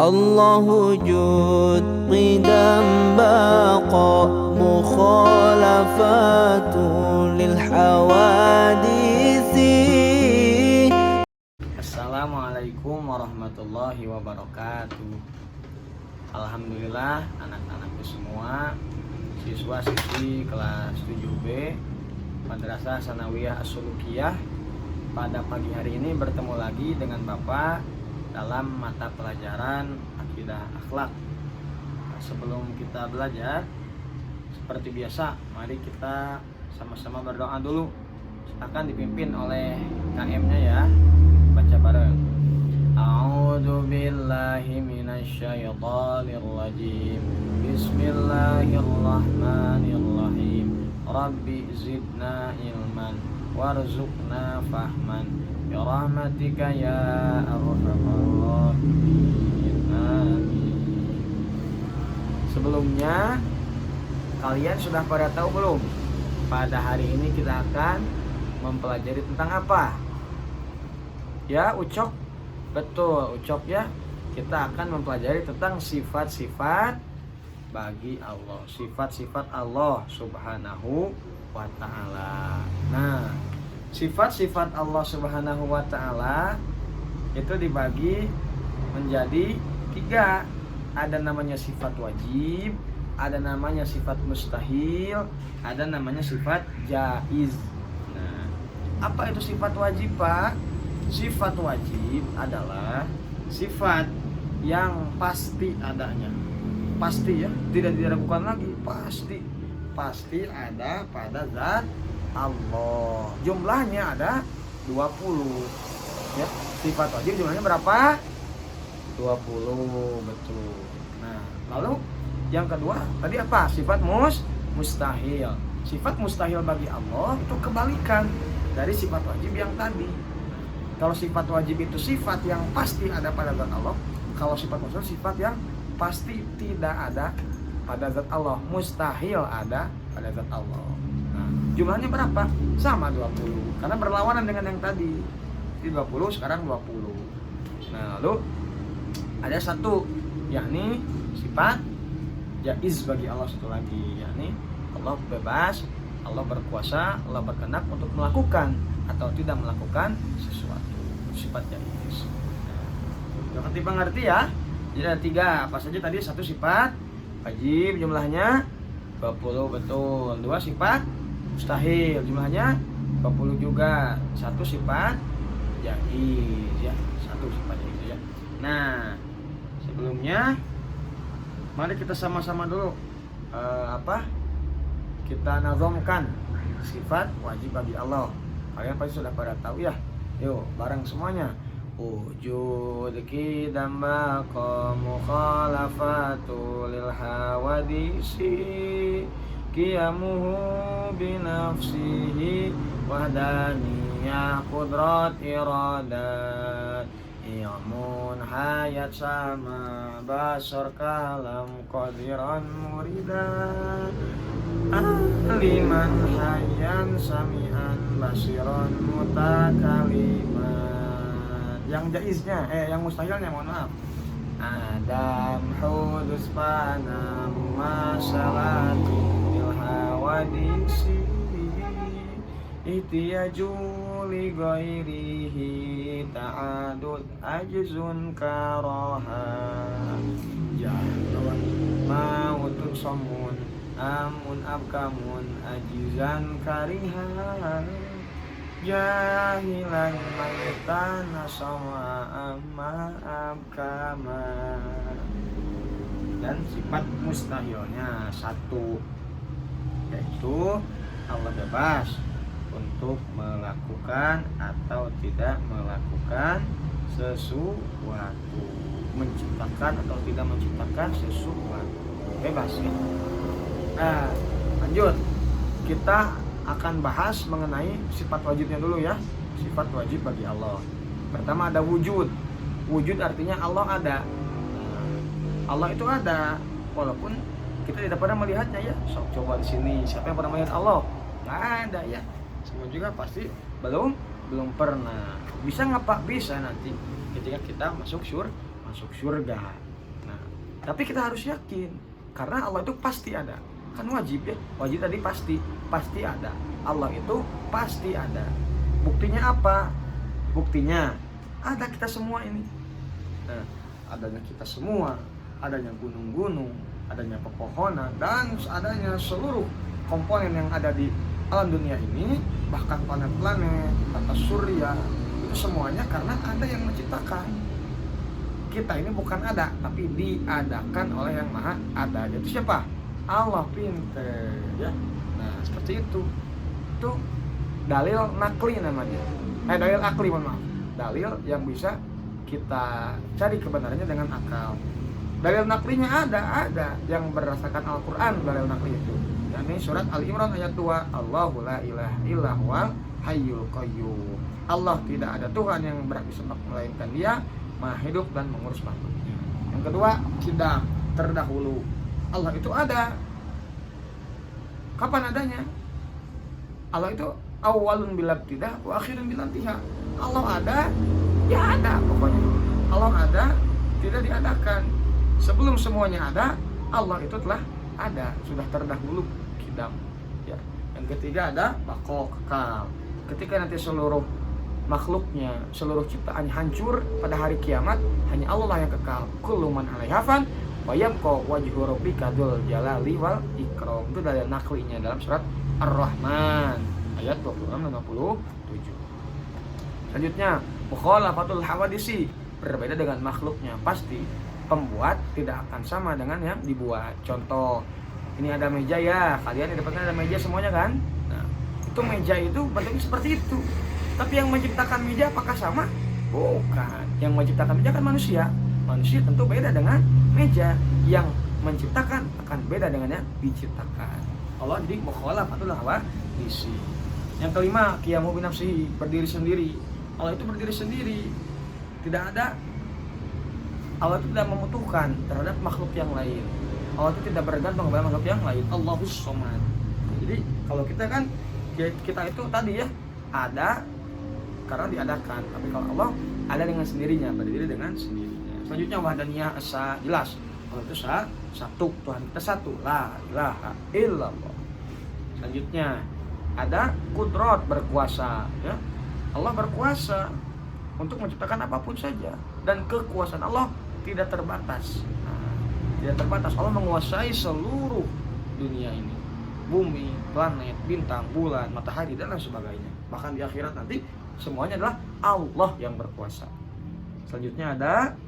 الله وجود قدم بقاء مخالفات للحوادث. Assalamualaikum warahmatullahi wabarakatuh. Alhamdulillah anak-anakku semua, siswa-siswi kelas 7B Madrasah Sanawiyah As-Sulukiyah, pada pagi hari ini bertemu lagi dengan Bapak dalam mata pelajaran akidah akhlak. Sebelum kita belajar, seperti biasa, mari kita sama-sama berdoa dulu. Akan dipimpin oleh KM-nya ya. Baca bareng. A'udzu billahi minasyaitonir rajim. Bismillahirrahmanirrahim. Rabbi zidna ilman warzuqna fahman birahmatika ya arhamar rahimin. Amin. Sebelumnya, kalian sudah pada tahu belum? Pada hari ini kita akan mempelajari tentang apa? Ya, Ucok. Betul, Ucok ya. Kita akan mempelajari tentang sifat-sifat bagi Allah. Sifat-sifat Allah Subhanahu wa ta'ala. Nah, sifat-sifat Allah Subhanahu wa ta'ala itu dibagi menjadi 3. Ada namanya sifat wajib, ada namanya sifat mustahil, ada namanya sifat jaiz. Nah, apa itu sifat wajib, Pak? Sifat wajib adalah sifat yang pasti adanya. Pasti ya, tidak diragukan lagi, pasti ada pada zat Allah. Jumlahnya ada 20 ya. Sifat wajib jumlahnya berapa? 20, betul. Nah, lalu yang kedua tadi apa? Sifat mustahil. Sifat mustahil bagi Allah itu kebalikan dari sifat wajib yang tadi. Kalau sifat wajib itu sifat yang pasti ada pada zat Allah. Kalau sifat mustahil sifat yang pasti tidak ada pada zat Allah. Mustahil ada pada zat Allah. Nah, jumlahnya berapa? Sama 20. Karena berlawanan dengan yang tadi. Di 20 sekarang 20. Nah, lalu ada satu, yakni sifat jaiz bagi Allah satu lagi, yakni Allah bebas, Allah berkuasa, Allah berkehendak untuk melakukan atau tidak melakukan sesuatu. Sifat jaiz. Nah, ketimbang ngerti ya. Jadi ada 3, apa saja tadi? 1 sifat wajib, jumlahnya 20, betul. 2 sifat mustahil, jumlahnya 20 juga. 1 sifat jaiz ya, 1 sifat jaiz ya. Nah, sebelumnya mari kita sama-sama dulu kita nazamkan sifat wajib bagi Allah. Kalian pasti sudah pada tahu ya. Yuk bareng semuanya. Wujud qidam baqa mukhalafatu lil hawadisi qiyamuhu binafsihi wahdaniyah qudrat iradat ilmun hayat sama basar kalam qadiran muridan aliman hayyan sami'an basiran mutakaliman. Yang jaiznya, yang mustahilnya mohon maaf. Adam hudus fana masalati il hawadisi ihtiyaju li ghairihi ta'adud ajzun karaha jahlun mautun samun amun abkamun ajizan kariha jahilan maitana sama amma abkama. Dan sifat mustahilnya 1, yaitu Allah bebas untuk melakukan atau tidak melakukan sesuatu, menciptakan atau tidak menciptakan sesuatu, bebas ya. Nah, lanjut kita akan bahas mengenai sifat wajibnya dulu ya. Sifat wajib bagi Allah. Pertama ada wujud. Wujud artinya Allah ada. Allah itu ada walaupun kita tidak pernah melihatnya ya. Sok coba di sini siapa yang pernah melihat Allah? Nggak ada ya. Semua juga pasti belum pernah. Bisa nggak Pak? Bisa nanti ketika kita masuk surga. Tapi kita harus yakin karena Allah itu pasti ada. Kan wajib ya. Wajib tadi pasti ada. Allah itu pasti ada. Buktinya apa? Buktinya ada kita semua ini. Nah, adanya kita semua, adanya gunung-gunung, adanya pepohonan, dan adanya seluruh komponen yang ada di alam dunia ini, bahkan planet-planet, tata surya, itu semuanya karena ada yang menciptakan. Kita ini bukan ada, tapi diadakan oleh yang maha ada. Itu siapa? Allah, pinter ya. Nah, seperti itu. Itu dalil nakli namanya. Dalil akli, mohon maaf. Dalil yang bisa kita cari kebenarannya dengan akal. Dalil naklinya ada yang berdasarkan Al-Quran. Dalil nakli itu yakni surat Al-Imran ayat 2, Allahu la ilaha illa huwal hayyul qayyum. Allah tidak ada Tuhan yang berhak disembah melainkan Dia, Maha hidup dan mengurus makhluknya. Yang kedua, qidam, terdahulu. Allah itu ada. Kapan adanya? Allah itu awalun bil ibtidah wa akhirun bil intihah. Allah ada, ya ada pokoknya. Allah ada, tidak diadakan. Sebelum semuanya ada, Allah itu telah ada, sudah terdahulu, qidam. Ya. Yang ketiga ada baqo, kekal. Ketika nanti seluruh makhluknya, seluruh ciptaannya hancur pada hari kiamat, hanya Allah lah yang kekal. Kullu man 'alaiha fan wa yabqa wajhu rabbika dzul jalali wal ikram. Itu dari naklinya dalam surat Ar-Rahman ayat 26-57. Selanjutnya, mukhalafatul hawadisi, berbeda dengan makhluknya. Pasti pembuat tidak akan sama dengan yang dibuat. Contoh, ini ada meja ya, kalian di depannya ada meja semuanya kan? Nah, itu meja itu bentuknya seperti itu. Tapi yang menciptakan meja apakah sama? Bukan. Yang menciptakan meja kan manusia. Manusia tentu beda dengan meja. Yang menciptakan akan beda dengan yang diciptakan. Allah jadi mukhalafatul hawadisi. Yang kelima, qiyamu bi nafsihi, berdiri sendiri. Allah itu berdiri sendiri. Tidak ada, Allah itu tidak membutuhkan terhadap makhluk yang lain. Allah itu tidak bergantung kepada makhluk yang lain. Allahus Somad. Jadi kalau kita kan, kita itu tadi ya, ada karena diadakan. Tapi kalau Allah ada dengan sendirinya, berdiri dengan sendirinya. Selanjutnya wahdaniyah asa, jelas Allah itu satu, Tuhan kita satu, la ilaha illallah. Selanjutnya ada kudrat, berkuasa ya. Allah berkuasa untuk menciptakan apapun saja, dan kekuasaan Allah tidak terbatas. Tidak terbatas. Allah menguasai seluruh dunia ini, bumi, planet, bintang, bulan, matahari dan lain sebagainya. Bahkan di akhirat nanti semuanya adalah Allah yang berkuasa. Selanjutnya ada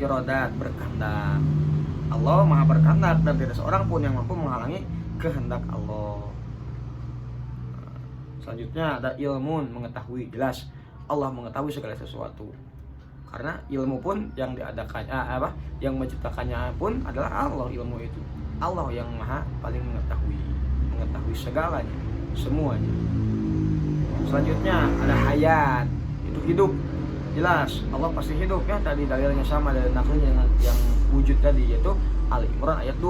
iradat, berkehendak. Allah maha berkehendak dan tidak seorang pun yang mampu menghalangi kehendak Allah. Selanjutnya ada ilmun, mengetahui. Jelas Allah mengetahui segala sesuatu. Karena ilmu pun yang diadakannya yang menciptakannya pun adalah Allah. Ilmu itu Allah yang maha paling mengetahui segalanya, semuanya. Selanjutnya ada hayat, itu hidup. Jelas Allah pasti hidup ya. Tadi dalilnya sama dari naklinya dengan yang wujud tadi, yaitu Al-Imran ayat 2,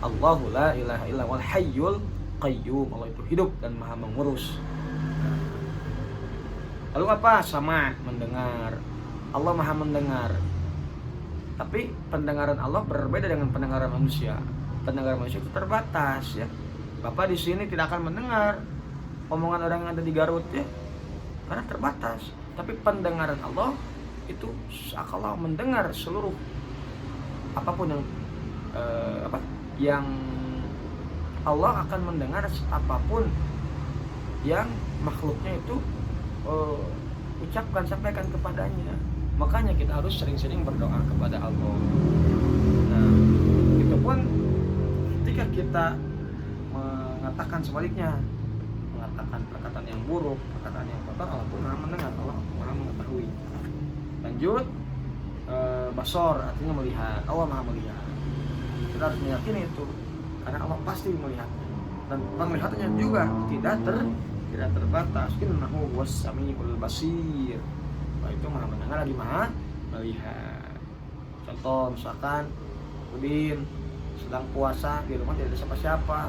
Allahu la ilaha illa wal hayyul qayyum. Allah itu hidup dan maha mengurus. Lalu apa? Sama, mendengar. Allah maha mendengar. Tapi pendengaran Allah berbeda dengan pendengaran manusia. Pendengaran manusia itu terbatas ya. Bapak di sini tidak akan mendengar omongan orang yang ada di Garut ya, karena terbatas. Tapi pendengaran Allah itu Allah mendengar seluruh apapun yang Allah akan mendengar apapun yang makhluknya itu ucapkan, sampaikan kepadanya. Makanya kita harus sering-sering berdoa kepada Allah. Nah, itu pun ketika kita mengatakan sebaliknya, mengatakan perkataan yang buruk, perkataan yang kotor, Allah pun maha mendengar, Allah maha mengetahui. Lanjut, basor artinya melihat, Allah maha melihat. Kita harus meyakini itu, karena Allah pasti melihatnya, dan penglihatannya juga tidak terbatas. Innahu was-sami'ul basir. Wah, itu maha mendengar lagi maha melihat. Contoh misalkan Udin sedang puasa di rumah, tidak ada siapa-siapa.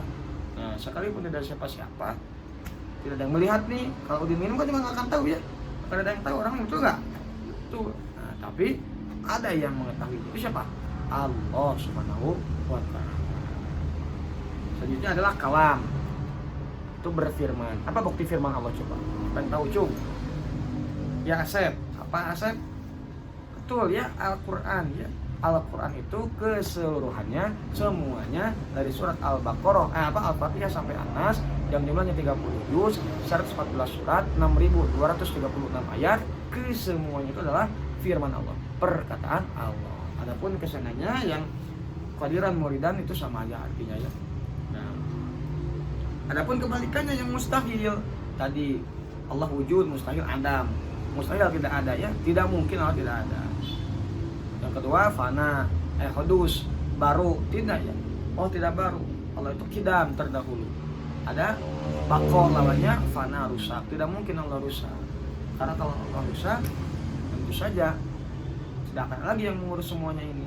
Nah, sekalipun tidak ada siapa-siapa, tidak ada yang melihat nih. Kalau Udin minum kan cuma nggak akan tahu ya. Kalau ada yang tahu orang, betul nggak? Itu. Nah, tapi ada yang mengetahui. Itu siapa? Allah Subhanahu wa ta'ala. Selanjutnya adalah kalam. Itu berfirman. Apa bukti firman Allah coba? Pengen tahu cum? Ya Asep. Apa Asep? Betul ya, Al-Quran ya. Al-Quran itu keseluruhannya, semuanya dari surat Al-Baqarah, Al-Fatihah sampai An-Nas yang jumlahnya 30 juz, 114 surat, 6.236 ayat, kesemuanya itu adalah firman Allah, perkataan Allah. Adapun kesananya yang qadiran muridan itu sama aja artinya ya. Nah, adapun kebalikannya yang mustahil, tadi Allah wujud, mustahil Adam. Mustahil tidak ada ya, tidak mungkin Allah tidak ada. Yang kedua fana, hudus, baru, tidak ya. Oh tidak baru, Allah itu kidam, terdahulu. Ada bako lawannya fana, rusak. Tidak mungkin Allah rusak. Karena kalau Allah rusak, tentu saja tidak akan lagi yang mengurus semuanya ini.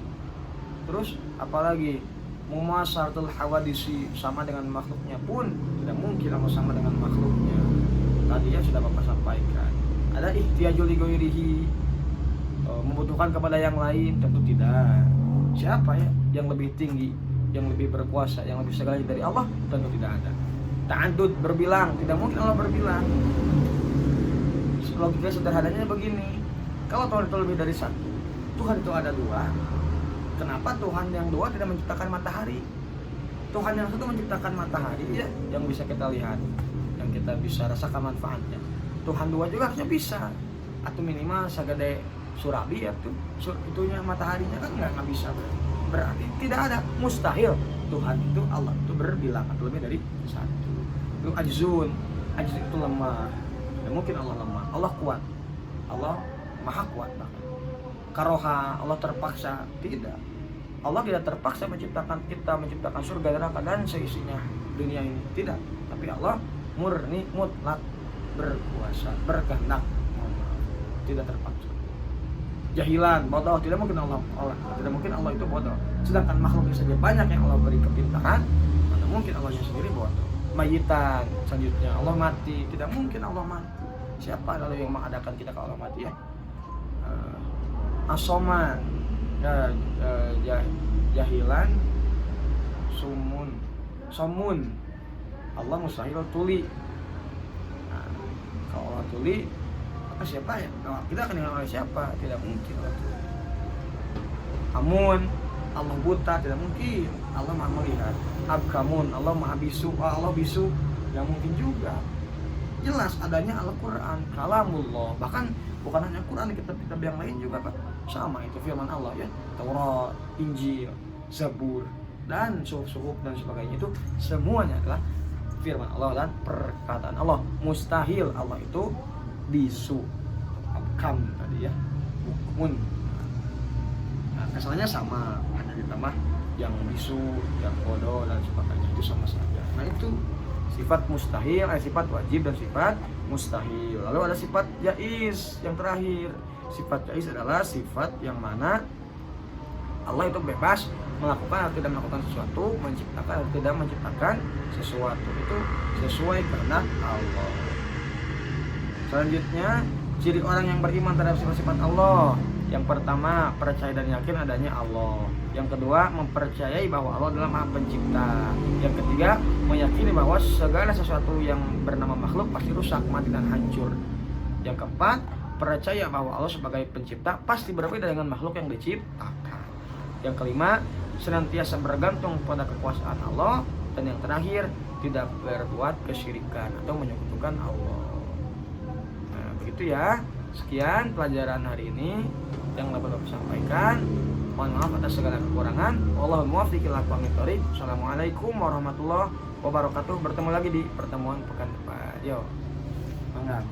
Terus apalagi mumasaratul hawadisi, sama dengan makhluknya pun tidak mungkin Allah sama dengan makhluknya. Tadi ya sudah Bapak sampaikan. Ada ihtiyajul li ghairihi, membutuhkan kepada yang lain, tentu tidak. Siapa ya yang lebih tinggi, yang lebih berkuasa, yang lebih segalanya dari Allah? Tentu tidak ada. Ta'addud, berbilang, tidak mungkin Allah berbilang. Logika sederhananya begini, kalau Tuhan itu lebih dari satu, Tuhan itu ada dua, kenapa Tuhan yang dua tidak menciptakan matahari? Tuhan yang satu menciptakan matahari ya, yang bisa kita lihat, yang kita bisa rasakan manfaatnya. Tuhan dua juga harusnya bisa, atau minimal segede Surabi ya tuh, itunya mataharinya kan nggak bisa, berarti tidak ada, mustahil Tuhan itu, Allah itu berbilang atau lebih dari satu. Itu ajzun, ajz itu lemah, tidak mungkin Allah lemah. Allah kuat, Allah maha kuat bahkan. Karoha, Allah terpaksa, tidak. Allah tidak terpaksa menciptakan kita, menciptakan surga neraka dan seisinya dunia ini, tidak. Tapi Allah murni mutlak berkuasa, berkehendak, tidak terpaksa. Jahilan, bodoh, tidak mungkin Allah tidak mungkin Allah itu bodoh. Sedangkan makhluknya saja banyak yang Allah beri kepintaran, mana mungkin Allahnya sendiri bodoh. Mayitan, selanjutnya Allah mati, tidak mungkin Allah mati. Siapa lalu yang mengadakan kita kalau Allah mati ya? Asoman, jahilan, somun, Allah mustahil tuli. Nah, kalau Allah tuli, siapa ya? Kita akan dengar oleh siapa? Tidak mungkin Allah tuli. Amun, Allah buta, tidak mungkin. Allah maha melihat. Abkamun, Allah maha bisu. Allah bisu, tidak mungkin juga. Jelas adanya Al-Quran, kalamullah. Bahkan bukan hanya Quran, kitab-kitab yang lain juga Pak. Sama itu firman Allah ya. Taurat, Injil, Zabur, dan suhuf dan sebagainya, itu semuanya adalah firman Allah dan perkataan Allah. Mustahil Allah itu bisu, abkam tadi ya, bukmun. Nah, kesannya sama, hanya ditambah yang bisu, yang bodoh dan sebagainya, itu sama saja. Nah itu sifat mustahil, sifat wajib dan sifat mustahil. Lalu ada sifat jaiz yang terakhir. Sifat jaiz adalah sifat yang mana Allah itu bebas melakukan atau tidak melakukan sesuatu, menciptakan atau tidak menciptakan sesuatu, itu sesuai kehendak Allah. Selanjutnya, ciri orang yang beriman terhadap sifat-sifat Allah. Yang pertama, percaya dan yakin adanya Allah. Yang kedua, mempercayai bahwa Allah adalah Maha Pencipta. Yang ketiga, meyakini bahwa segala sesuatu yang bernama makhluk pasti rusak, mati dan hancur. Yang keempat, percaya bahwa Allah sebagai pencipta pasti berbeda dengan makhluk yang diciptakan. Yang kelima, senantiasa bergantung pada kekuasaan Allah. Dan yang terakhir, tidak berbuat kesyirikan atau menyekutukan Allah. Nah, begitu ya. Sekian pelajaran hari ini yang dapat Bapak sampaikan. Mohon maaf atas segala kekurangan. Wallahul muwaffiq ila aqwamit thoriq. Assalamualaikum warahmatullahi wabarakatuh. Bertemu lagi di pertemuan pekan depan. Yo. Mangga.